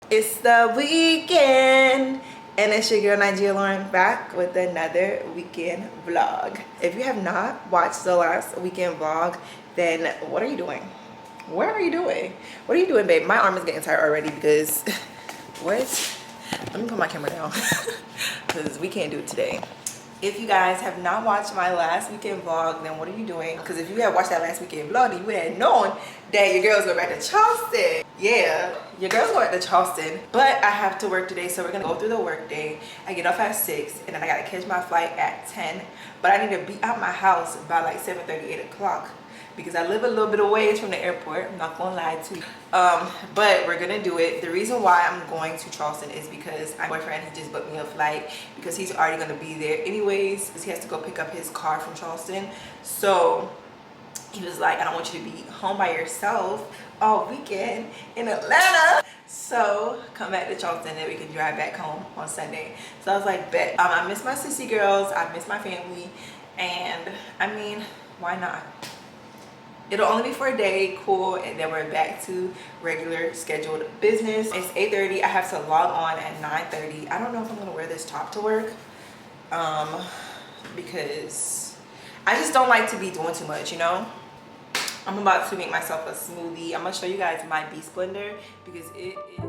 It's the weekend, and it's your girl Nygia Lauren back with another weekend vlog. If you have not watched the last weekend vlog, then what are you doing? What are you doing? What are you doing, babe? My arm is getting tired already because what? Let me put my camera down because we can't do it today. If you guys have not watched my last weekend vlog, then what are you doing? Because if you had watched that last weekend vlog, then you would have known that your girls go back to Charleston. Yeah, your girls go back to Charleston. But I have to work today, so we're gonna go through the work day. I get off at 6, and then I gotta catch my flight at 10. But I need to be out my house by like 7:30, 8 o'clock. Because I live a little bit away from the airport. I'm not gonna lie to you. But we're gonna do it. The reason why I'm going to Charleston is because my boyfriend has just booked me a flight because he's already gonna be there anyways, because he has to go pick up his car from Charleston. So he was like, I don't want you to be home by yourself all weekend in Atlanta. So come back to Charleston and we can drive back home on Sunday. So I was like, bet. I miss my sissy girls, I miss my family, and I mean, why not? It'll only be for a day, cool, and then we're back to regular scheduled business. It's 8:30. I have to log on at 9:30. I don't know if I'm gonna wear this top to work, because I just don't like to be doing too much, you know. I'm about to make myself a smoothie. I'm gonna show you guys my beast blender because it is.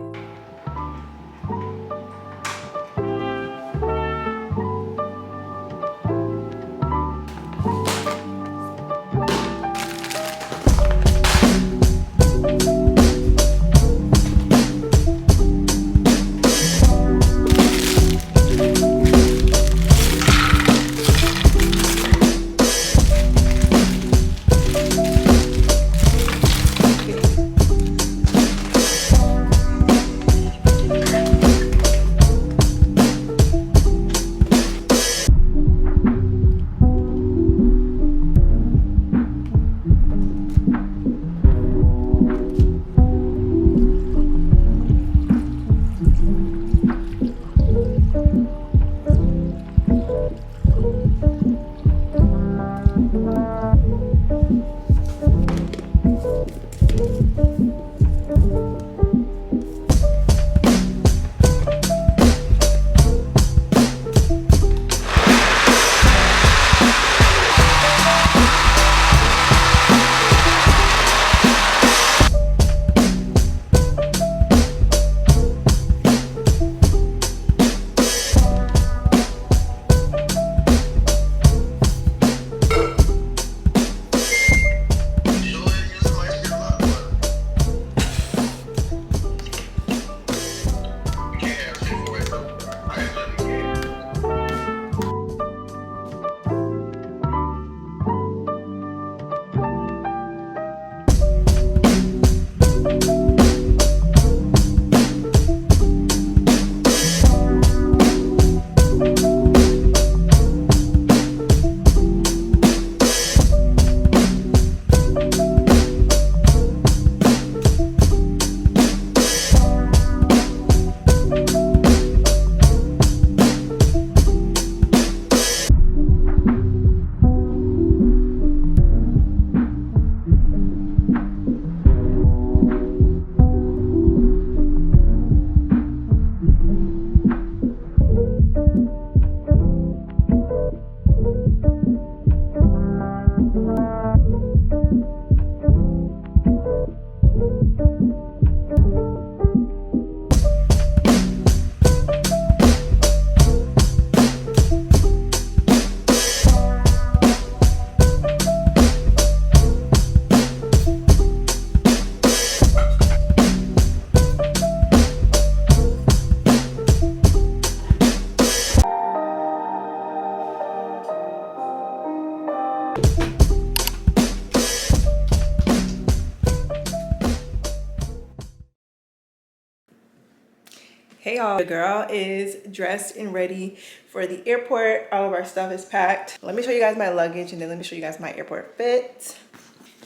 Hey y'all, the girl is dressed and ready for the airport. All of our stuff is packed. Let me show you guys my luggage and then let me show you guys my airport fit.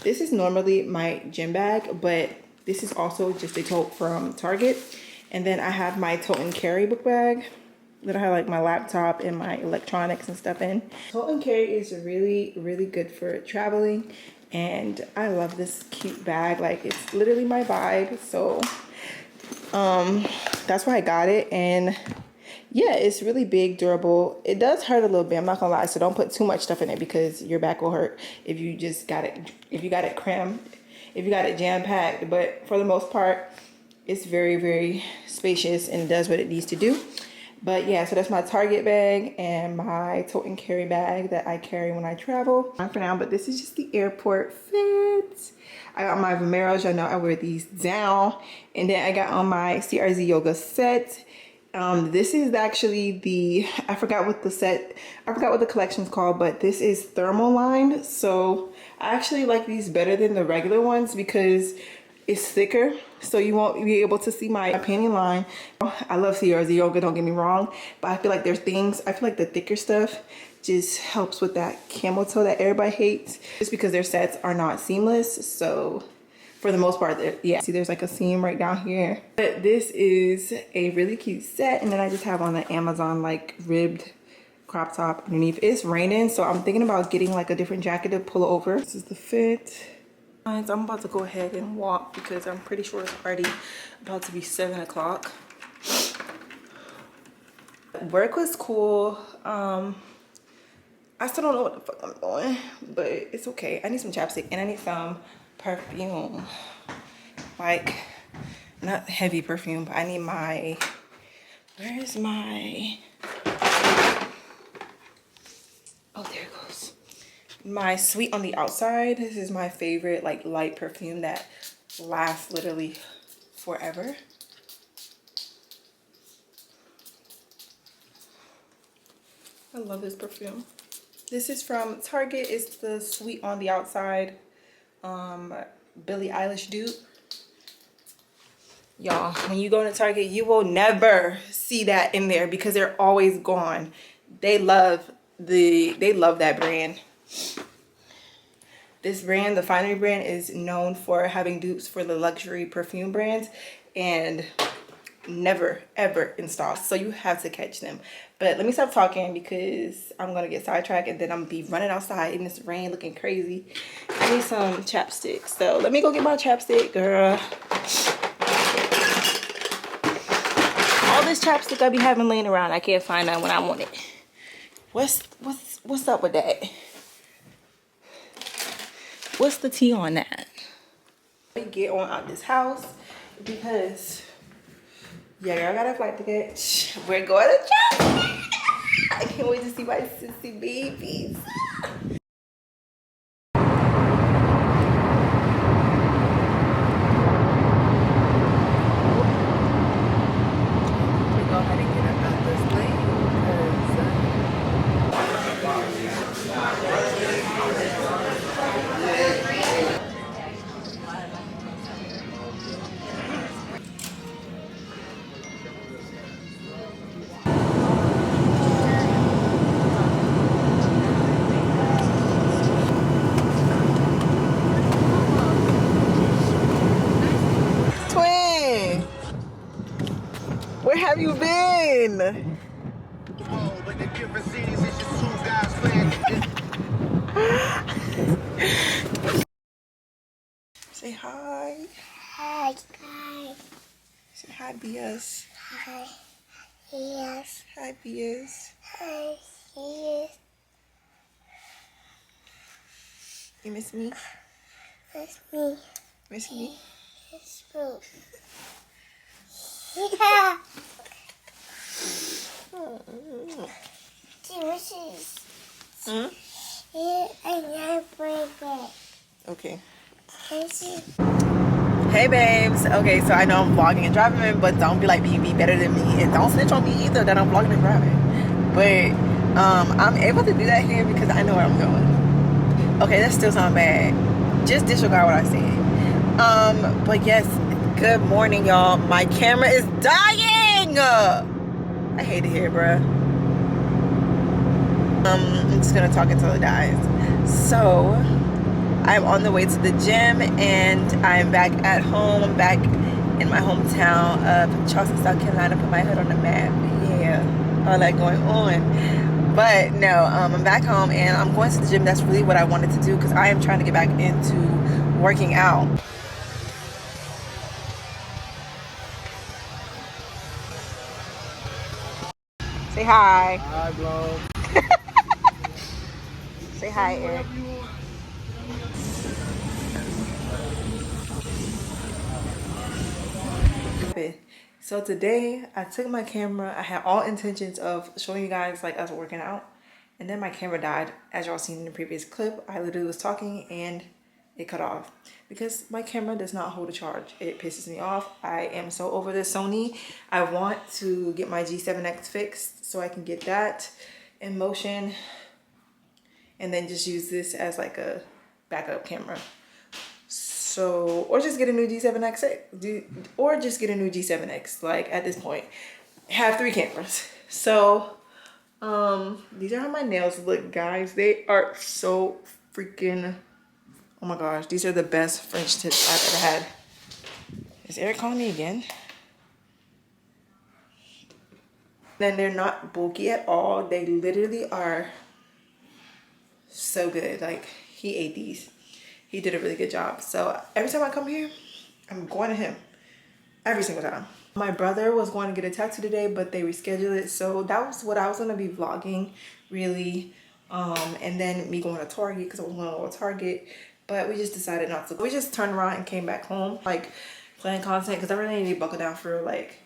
This is normally my gym bag, but this is also just a tote from Target. And then I have my tote and carry book bag that I have like my laptop and my electronics and stuff in. Tote and carry is really, really good for traveling. And I love this cute bag. Like, it's literally my vibe. So That's why I got it. And yeah, it's really big, durable. It does hurt a little bit, I'm not gonna lie, so don't put too much stuff in it because your back will hurt if you just got it, if you got it crammed, if you got it jam-packed. But for the most part, it's very, very spacious and it does what it needs to do. But yeah, so that's my Target bag and my tote and carry bag that I carry when I travel. For now, but this is just the airport fit. I got my Vomeros, y'all know I wear these down. And then I got on my CRZ yoga set. This is actually the, I forgot what the collection's called, but this is thermal lined. So I actually like these better than the regular ones because it's thicker, so you won't be able to see my panty line. I love CRZ yoga, don't get me wrong, but I feel like there's things, I feel like the thicker stuff just helps with that camel toe that everybody hates, just because their sets are not seamless. So for the most part, yeah, see there's like a seam right down here. But this is a really cute set, and then I just have on the Amazon like ribbed crop top underneath. It's raining, so I'm thinking about getting like a different jacket to pull over. This is the fit. So I'm about to go ahead and walk because I'm pretty sure it's already about to be 7 o'clock. Work was cool. I still don't know what the fuck I'm doing, but it's okay. I need some chapstick and I need some perfume. Like, not heavy perfume, but I need my, where is my, oh, there it goes. My Sweet on the Outside. This is my favorite like light perfume that lasts literally forever. I love this perfume. This is from Target. It's the Sweet on the Outside Billie Eilish dupe. Y'all, when you go to Target, you will never see that in there because they're always gone. They love that brand. This brand, the Finery brand, is known for having dupes for the luxury perfume brands and never ever in stock, so you have to catch them. But let me stop talking because I'm gonna get sidetracked and then I'm gonna be running outside in this rain looking crazy. I need some chapstick, so let me go get my chapstick, girl. All this chapstick I be having laying around, I can't find that when I want it. What's up with that? What's the tea on that? Let me get on out this house because yeah, I got a flight to catch. We're going to China. I can't wait to see my sissy babies. We go ahead and get up out this lane Where have you been? Oh, but the difference is it's just two guys playing. Say hi. Hi, guys. Say hi, BS. Hi. Yes. Hi, BS. Hi. Yes. You miss me? It's me. Miss me? It's me. Yeah. This is. Yeah, I bring it. Okay. This is. Hey babes. Okay, so I know I'm vlogging and driving, but don't be like be better than me, and don't snitch on me either that I'm vlogging and driving. But I'm able to do that here because I know where I'm going. Okay, that still sounds bad. Just disregard what I said. But yes, good morning, y'all. My camera is dying. I hate it here, bruh. I'm just gonna talk until it dies. So I'm on the way to the gym and I'm back at home. I'm back in my hometown of Charleston, South Carolina. Put my hood on the map. Yeah, all that going on. But no, I'm back home and I'm going to the gym. That's really what I wanted to do because I am trying to get back into working out. Say hi. Hi, vlog. Say hi, Eric. So today I took my camera. I had all intentions of showing you guys like us working out, and then my camera died. As y'all seen in the previous clip, I literally was talking and it cut off because my camera does not hold a charge. It pisses me off. I am so over this Sony. I want to get my G7X fixed so I can get that in motion and then just use this as like a backup camera. So, or just get a new G7X, or just get a new G7X. Like at this point, have 3 cameras. So, these are how my nails look, guys. They are so freaking, oh my gosh, these are the best French tips I've ever had. Is Eric calling me again? Then they're not bulky at all. They literally are so good. Like he ate these. He did a really good job. So every time I come here, I'm going to him. Every single time. My brother was going to get a tattoo today, but they rescheduled it. So that was what I was going to be vlogging, really. And then me going to Target, because I was going to go to Target. But we just decided not to. We just turned around and came back home. Like, playing content, because I really need to buckle down for, like,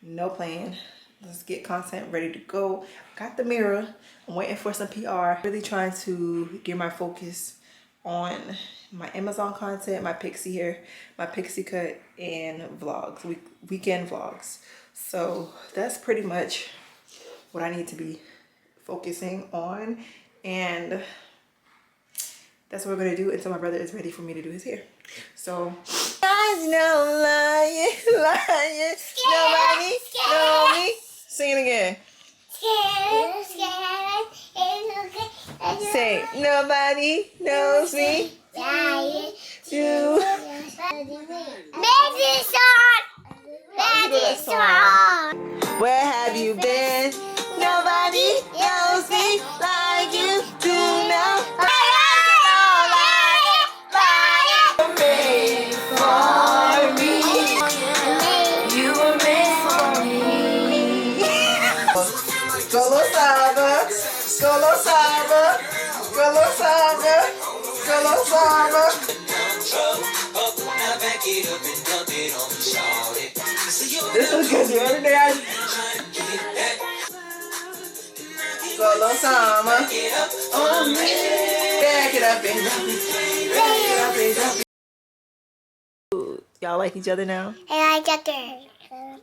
no playing. Let's get content ready to go. Got the mirror. I'm waiting for some PR. Really trying to get my focus on my Amazon content, my Pixie here, my Pixie cut, and vlogs, weekend vlogs. So that's pretty much what I need to be focusing on, and that's what we're gonna do until my brother is ready for me to do his hair. So guys, no lying, nobody know me. Sing it again. Say, nobody knows me. You. Where have you been? Nobody knows me like you do now. Made for me. You were made for me. Solo Saba, Solo Saba, Solo Saba, Solo Saba. This is good. Every day I Solo Saba on me. Back it up and drop it. Back it up and drop it. Y'all like each other now? I like that.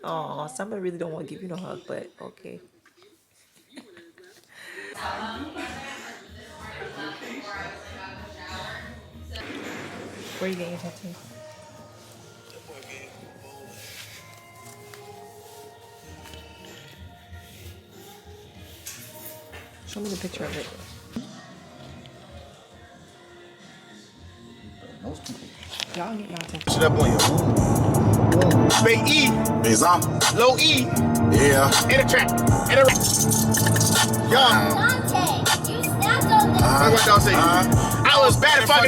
Oh, somebody really don't want to give you no hug, but okay. Where are you getting your tattoo? Show me the picture of it. Y'all get y'all tattoo. Shit up on you. Big E. Is on. Low E. Yeah. In the track. In the Young. Dante, you snapped on this. What y'all say? I was bad at fucking.